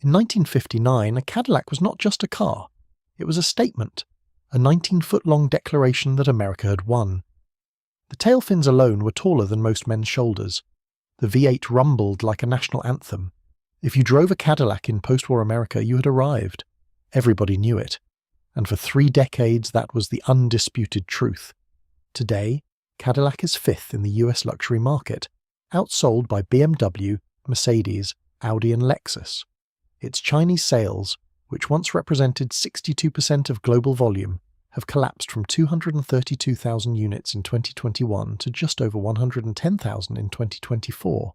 In 1959, a Cadillac was not just a car. It was a statement, a 19-foot-long declaration that America had won. The tail fins alone were taller than most men's shoulders. The V8 rumbled like a national anthem. If you drove a Cadillac in post-war America, you had arrived. Everybody knew it. And for 3 decades, that was the undisputed truth. Today, Cadillac is 5th in the US luxury market, outsold by BMW, Mercedes, Audi and Lexus. Its Chinese sales, which once represented 62% of global volume, have collapsed from 232,000 units in 2021 to just over 110,000 in 2024.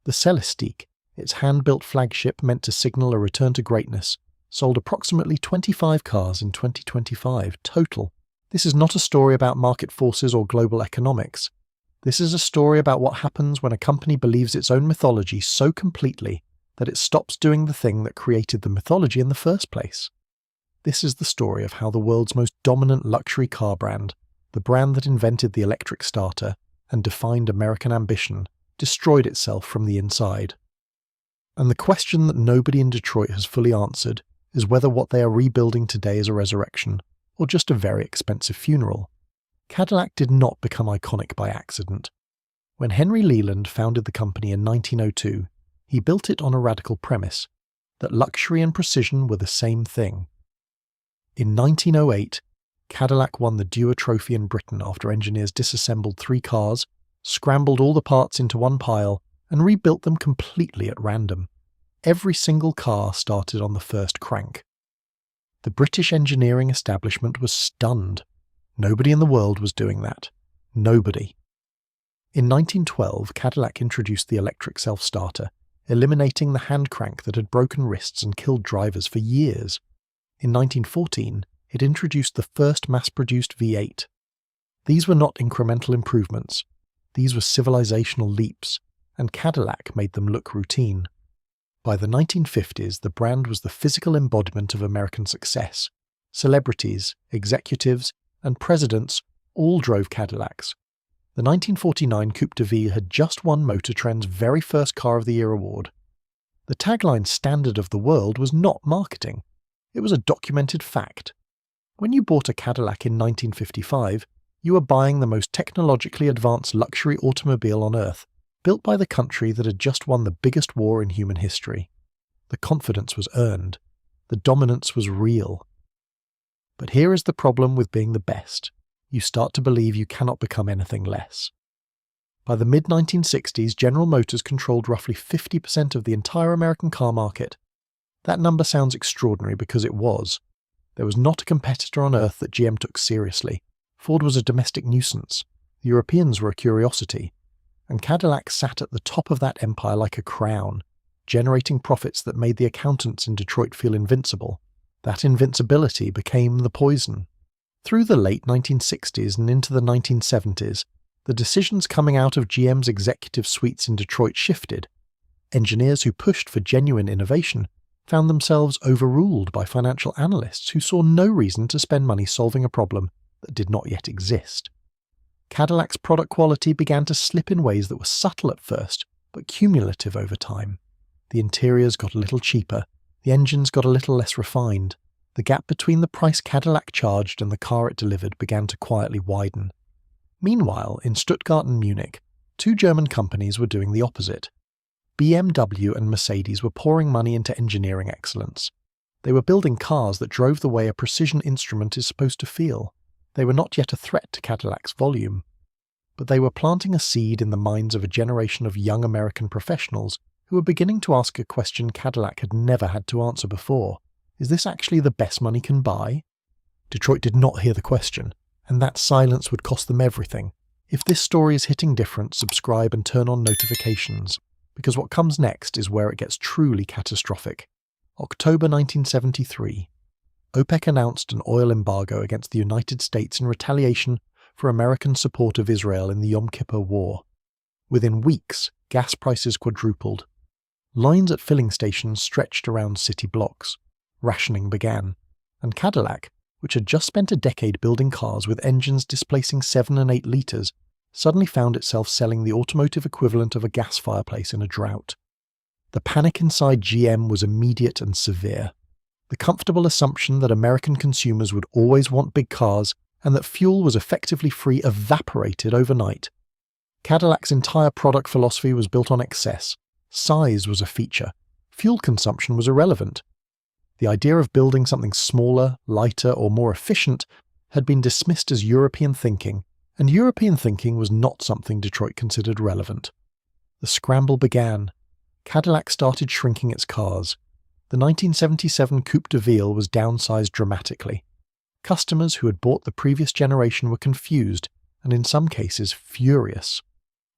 The Celestiq, its hand-built flagship meant to signal a return to greatness, sold approximately 25 cars in 2025 total. This is not a story about market forces or global economics. This is a story about what happens when a company believes its own mythology so completely that it stops doing the thing that created the mythology in the first place. This is the story of how the world's most dominant luxury car brand, the brand that invented the electric starter and defined American ambition, destroyed itself from the inside. And the question that nobody in Detroit has fully answered is whether what they are rebuilding today is a resurrection, or just a very expensive funeral. Cadillac did not become iconic by accident. When Henry Leland founded the company in 1902, he built it on a radical premise, that luxury and precision were the same thing. In 1908, Cadillac won the Dewar Trophy in Britain after engineers disassembled 3 cars, scrambled all the parts into one pile, and rebuilt them completely at random. Every single car started on the first crank. The British engineering establishment was stunned. Nobody in the world was doing that. Nobody. In 1912, Cadillac introduced the electric self-starter, eliminating the hand crank that had broken wrists and killed drivers for years. In 1914, it introduced the first mass-produced V8. These were not incremental improvements. These were civilizational leaps, and Cadillac made them look routine. By the 1950s, the brand was the physical embodiment of American success. Celebrities, executives, and presidents all drove Cadillacs. The 1949 Coupe de Ville had just won Motor Trend's very first Car of the Year award. The tagline "Standard of the World" was not marketing. It was a documented fact. When you bought a Cadillac in 1955, you were buying the most technologically advanced luxury automobile on Earth, built by the country that had just won the biggest war in human history. The confidence was earned. The dominance was real. But here is the problem with being the best. You start to believe you cannot become anything less. By the mid-1960s, General Motors controlled roughly 50% of the entire American car market. That number sounds extraordinary because it was. There was not a competitor on Earth that GM took seriously. Ford was a domestic nuisance. The Europeans were a curiosity. And Cadillac sat at the top of that empire like a crown, generating profits that made the accountants in Detroit feel invincible. That invincibility became the poison. Through the late 1960s and into the 1970s, the decisions coming out of GM's executive suites in Detroit shifted. Engineers who pushed for genuine innovation found themselves overruled by financial analysts who saw no reason to spend money solving a problem that did not yet exist. Cadillac's product quality began to slip in ways that were subtle at first, but cumulative over time. The interiors got a little cheaper, the engines got a little less refined. The gap between the price Cadillac charged and the car it delivered began to quietly widen. Meanwhile, in Stuttgart and Munich, 2 German companies were doing the opposite. BMW and Mercedes were pouring money into engineering excellence. They were building cars that drove the way a precision instrument is supposed to feel. They were not yet a threat to Cadillac's volume. But they were planting a seed in the minds of a generation of young American professionals who were beginning to ask a question Cadillac had never had to answer before. Is this actually the best money can buy? Detroit did not hear the question, and that silence would cost them everything. If this story is hitting different, subscribe and turn on notifications, because what comes next is where it gets truly catastrophic. October 1973. OPEC announced an oil embargo against the United States in retaliation for American support of Israel in the Yom Kippur War. Within weeks, gas prices quadrupled. Lines at filling stations stretched around city blocks. Rationing began, and Cadillac, which had just spent a decade building cars with engines displacing 7 and 8 litres, suddenly found itself selling the automotive equivalent of a gas fireplace in a drought. The panic inside GM was immediate and severe. The comfortable assumption that American consumers would always want big cars and that fuel was effectively free evaporated overnight. Cadillac's entire product philosophy was built on excess. Size was a feature. Fuel consumption was irrelevant. The idea of building something smaller, lighter, or more efficient had been dismissed as European thinking, and European thinking was not something Detroit considered relevant. The scramble began. Cadillac started shrinking its cars. The 1977 Coupe de Ville was downsized dramatically. Customers who had bought the previous generation were confused, and in some cases furious.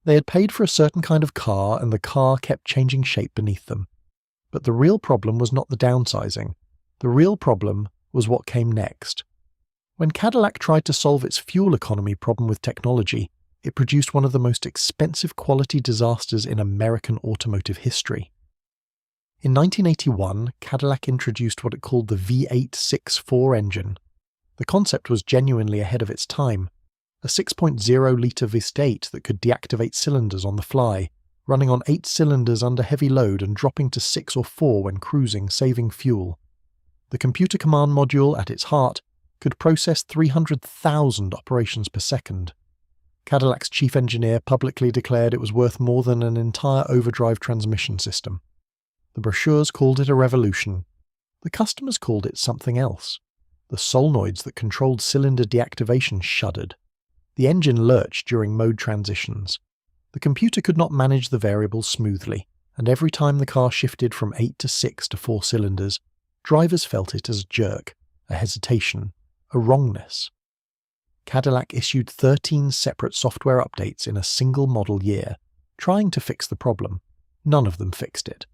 They had paid for a certain kind of car, and the car kept changing shape beneath them. But the real problem was not the downsizing. The real problem was what came next. When Cadillac tried to solve its fuel economy problem with technology, it produced one of the most expensive quality disasters in American automotive history. In 1981, Cadillac introduced what it called the V8-6.4 engine. The concept was genuinely ahead of its time. A 6.0-litre V8 that could deactivate cylinders on the fly, running on 8 cylinders under heavy load and dropping to 6 or 4 when cruising, saving fuel. The computer command module at its heart could process 300,000 operations per second. Cadillac's chief engineer publicly declared it was worth more than an entire overdrive transmission system. The brochures called it a revolution. The customers called it something else. The solenoids that controlled cylinder deactivation shuddered. The engine lurched during mode transitions. The computer could not manage the variables smoothly, and every time the car shifted from 8 to 6 to 4 cylinders, drivers felt it as a jerk, a hesitation, a wrongness. Cadillac issued 13 separate software updates in a single model year, trying to fix the problem. None of them fixed it.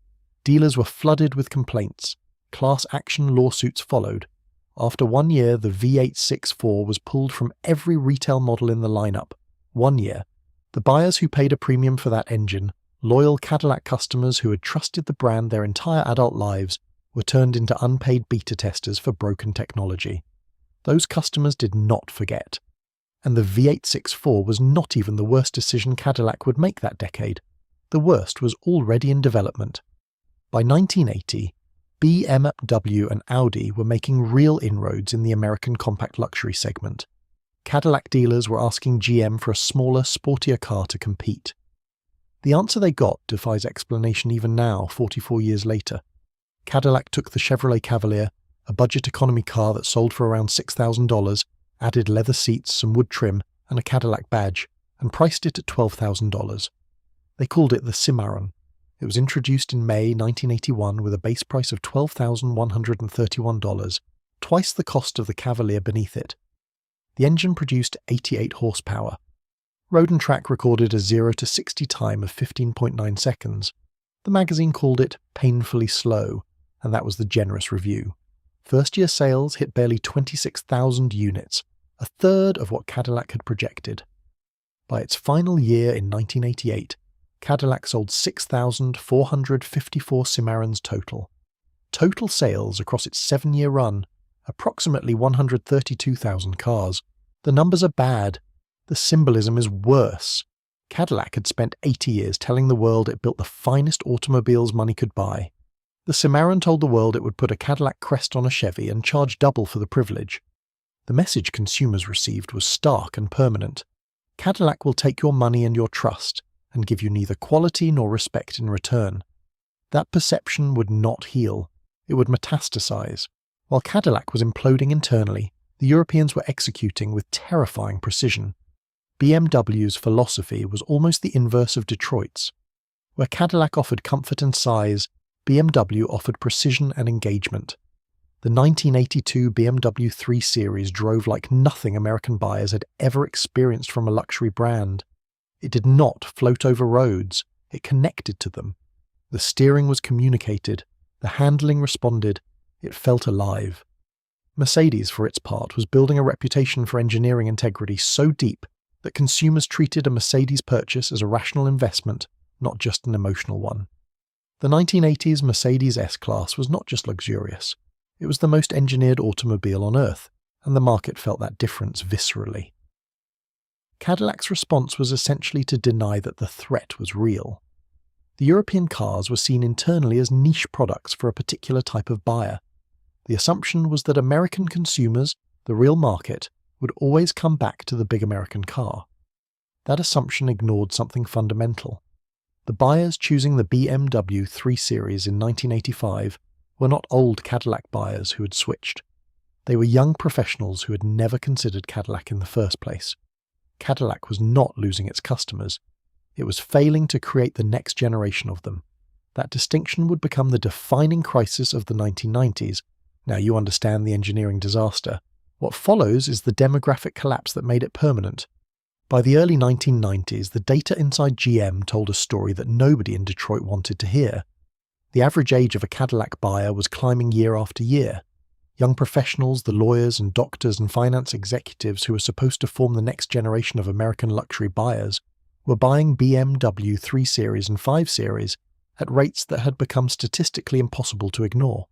Dealers were flooded with complaints. Class action lawsuits followed. After 1 year, the V8-6.4 was pulled from every retail model in the lineup. 1 year. The buyers who paid a premium for that engine, loyal Cadillac customers who had trusted the brand their entire adult lives, were turned into unpaid beta testers for broken technology. Those customers did not forget. And the V8-6.4 was not even the worst decision Cadillac would make that decade. The worst was already in development. By 1980, BMW and Audi were making real inroads in the American compact luxury segment. Cadillac dealers were asking GM for a smaller, sportier car to compete. The answer they got defies explanation even now, 44 years later. Cadillac took the Chevrolet Cavalier, a budget economy car that sold for around $6,000, added leather seats, some wood trim, and a Cadillac badge, and priced it at $12,000. They called it the Cimarron. It was introduced in May 1981 with a base price of $12,131, twice the cost of the Cavalier beneath it. The engine produced 88 horsepower. Road and Track recorded a 0 to 60 time of 15.9 seconds. The magazine called it painfully slow, and that was the generous review. First-year sales hit barely 26,000 units, a third of what Cadillac had projected. By its final year in 1988, Cadillac sold 6,454 Cimarrons total. Total sales across its 7-year run, approximately 132,000 cars. The numbers are bad. The symbolism is worse. Cadillac had spent 80 years telling the world it built the finest automobiles money could buy. The Cimarron told the world it would put a Cadillac crest on a Chevy and charge double for the privilege. The message consumers received was stark and permanent. Cadillac will take your money and your trust, and give you neither quality nor respect in return. That perception would not heal. It would metastasize. While Cadillac was imploding internally, the Europeans were executing with terrifying precision. BMW's philosophy was almost the inverse of Detroit's. Where Cadillac offered comfort and size, BMW offered precision and engagement. The 1982 BMW 3 Series drove like nothing American buyers had ever experienced from a luxury brand. It did not float over roads, it connected to them. The steering was communicated, the handling responded, it felt alive. Mercedes, for its part, was building a reputation for engineering integrity so deep that consumers treated a Mercedes purchase as a rational investment, not just an emotional one. The 1980s Mercedes S-Class was not just luxurious, it was the most engineered automobile on Earth, and the market felt that difference viscerally. Cadillac's response was essentially to deny that the threat was real. The European cars were seen internally as niche products for a particular type of buyer. The assumption was that American consumers, the real market, would always come back to the big American car. That assumption ignored something fundamental. The buyers choosing the BMW 3 Series in 1985 were not old Cadillac buyers who had switched. They were young professionals who had never considered Cadillac in the first place. Cadillac was not losing its customers. It was failing to create the next generation of them. That distinction would become the defining crisis of the 1990s. Now you understand the engineering disaster. What follows is the demographic collapse that made it permanent. By the early 1990s, the data inside GM told a story that nobody in Detroit wanted to hear. The average age of a Cadillac buyer was climbing year after year. Young professionals, the lawyers and doctors and finance executives who were supposed to form the next generation of American luxury buyers were buying BMW 3 Series and 5 Series at rates that had become statistically impossible to ignore.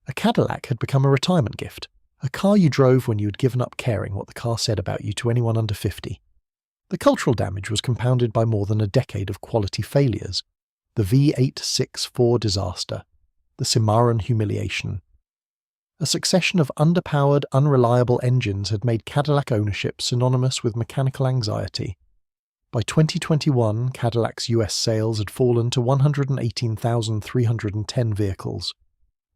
A Cadillac had become a retirement gift, a car you drove when you had given up caring what the car said about you to anyone under 50. The cultural damage was compounded by more than a decade of quality failures. The V864 disaster, the Cimarron humiliation. A succession of underpowered, unreliable engines had made Cadillac ownership synonymous with mechanical anxiety. By 2021, Cadillac's US sales had fallen to 118,310 vehicles.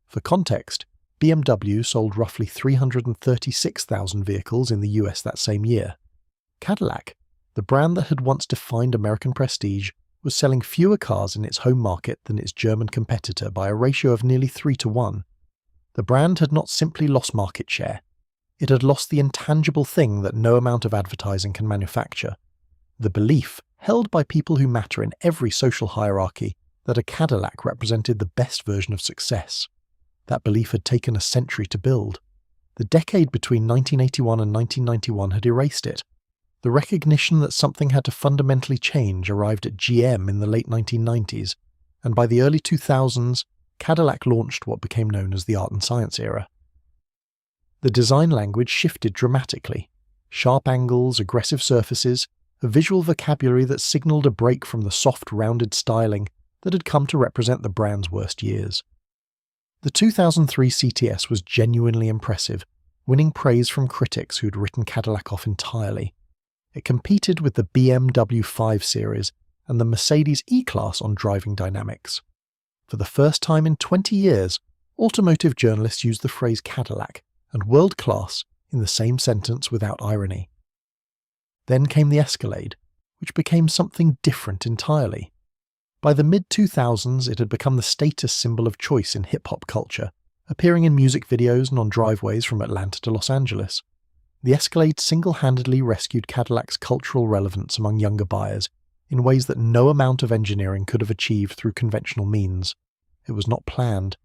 For context, BMW sold roughly 336,000 vehicles in the US that same year. Cadillac, the brand that had once defined American prestige, was selling fewer cars in its home market than its German competitor by a ratio of nearly 3-to-1. The brand had not simply lost market share. It had lost the intangible thing that no amount of advertising can manufacture. The belief, held by people who matter in every social hierarchy, that a Cadillac represented the best version of success. That belief had taken a century to build. The decade between 1981 and 1991 had erased it. The recognition that something had to fundamentally change arrived at GM in the late 1990s, and by the early 2000s, Cadillac launched what became known as the art and science era. The design language shifted dramatically. Sharp angles, aggressive surfaces, a visual vocabulary that signaled a break from the soft, rounded styling that had come to represent the brand's worst years. The 2003 CTS was genuinely impressive, winning praise from critics who'd written Cadillac off entirely. It competed with the BMW 5 Series and the Mercedes E-Class on driving dynamics. For the first time in 20 years, automotive journalists used the phrase Cadillac and world-class in the same sentence without irony. Then came the Escalade, which became something different entirely. By the mid-2000s, it had become the status symbol of choice in hip-hop culture, appearing in music videos and on driveways from Atlanta to Los Angeles. The Escalade single-handedly rescued Cadillac's cultural relevance among younger buyers in ways that no amount of engineering could have achieved through conventional means. It was not planned.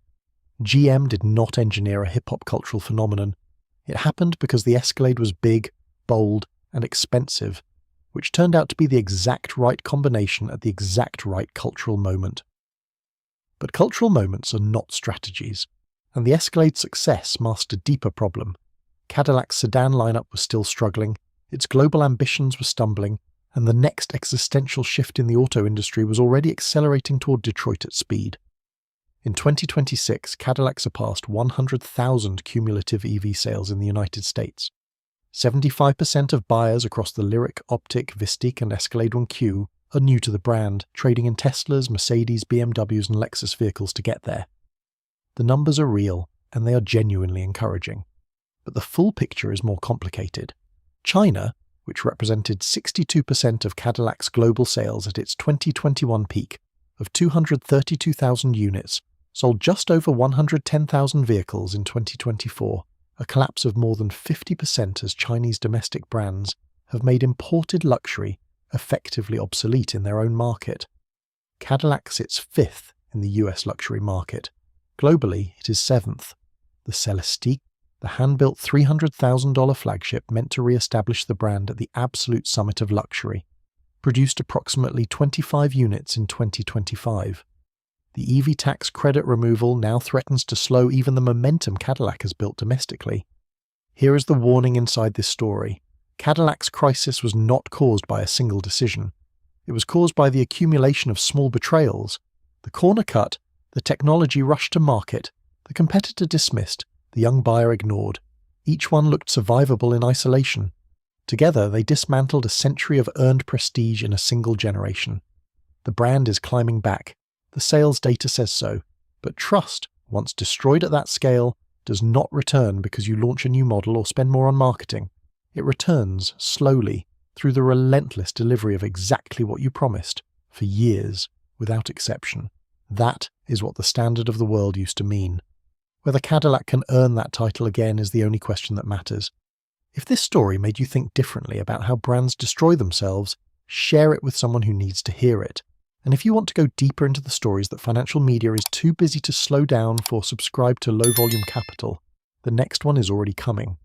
GM did not engineer a hip-hop cultural phenomenon. It happened because the Escalade was big, bold, and expensive, which turned out to be the exact right combination at the exact right cultural moment. But cultural moments are not strategies, and the Escalade's success masked a deeper problem. Cadillac's sedan lineup was still struggling, its global ambitions were stumbling, and the next existential shift in the auto industry was already accelerating toward Detroit at speed. In 2026, Cadillac surpassed 100,000 cumulative EV sales in the United States. 75% of buyers across the Lyriq, Optiq, Vistique and Escalade 1Q are new to the brand, trading in Teslas, Mercedes, BMWs and Lexus vehicles to get there. The numbers are real, and they are genuinely encouraging. But the full picture is more complicated. China, which represented 62% of Cadillac's global sales at its 2021 peak of 232,000 units, sold just over 110,000 vehicles in 2024, a collapse of more than 50% as Chinese domestic brands have made imported luxury effectively obsolete in their own market. Cadillac sits fifth in the US luxury market. Globally, it is seventh. The Celestiq, the hand-built $300,000 flagship meant to re-establish the brand at the absolute summit of luxury, produced approximately 25 units in 2025. The EV tax credit removal now threatens to slow even the momentum Cadillac has built domestically. Here is the warning inside this story. Cadillac's crisis was not caused by a single decision. It was caused by the accumulation of small betrayals. The corner cut, the technology rushed to market, the competitor dismissed, the young buyer ignored. Each one looked survivable in isolation. Together, they dismantled a century of earned prestige in a single generation. The brand is climbing back. The sales data says so. But trust, once destroyed at that scale, does not return because you launch a new model or spend more on marketing. It returns slowly through the relentless delivery of exactly what you promised, for years, without exception. That is what the standard of the world used to mean. Whether Cadillac can earn that title again is the only question that matters. If this story made you think differently about how brands destroy themselves, share it with someone who needs to hear it. And if you want to go deeper into the stories that financial media is too busy to slow down for, subscribe to Low Volume Capital. The next one is already coming.